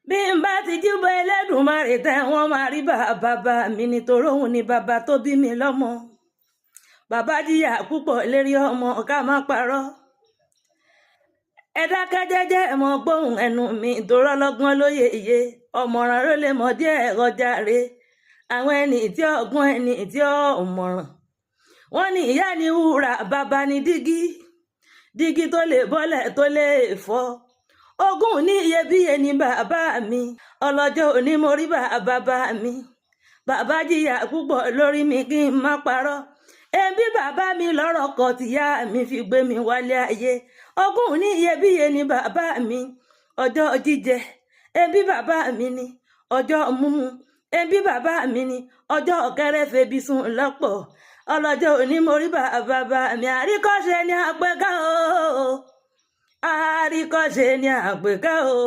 bí n bá ti júbọ Ẹlẹ́dùmarè tẹ́ wọ́n máa rí bàbá mi nítorí òun ni bàbá tó bí mi lọ́mọ. Bàbá jìyà púpọ̀ lérí ọmọ ká má parọ́. Ẹ dákẹ́ jẹ́jẹ́ ẹ mọ gbóhùn ẹnu mi torí ọlọ́gbọ́n lóye iye ọ̀mọ̀ràn ló lè mọ̀ díẹ̀ ọjà rè. Àwọn ẹni tí ọgbọ́n ẹni tí ọ̀mọ̀ràn. Wọ́n ní ìyá ni wúrà bàbá ni dígí. Dígí tó lè bọ́lẹ̀ tó lè fọ́. Ogún ní iyebíye ni bàbá mi. Ọlọ́jọ́ òní mo rí bàbá mi. Bàbá jìyà púpọ̀ lórí mi kí n má parọ́. Ẹbí bàbá mi lọ́rọ̀ kọ tìyá mi fi gbé mi wálé ayé. Ogún ní iyebíye ni bàbá mi. Ọjọ́ jíjẹ ẹbí bàbá mi ni. Ọjọ́ múmu ẹbí bàbá mi ni. Ọjọ́ kẹrẹfẹbi sùn lọ́pọ̀. Ọlọ́jọ́ òní mo rí bàbá mi. Àríkọ́ṣe ni àpèká o. Àríkọ́ṣe ni àpèká o.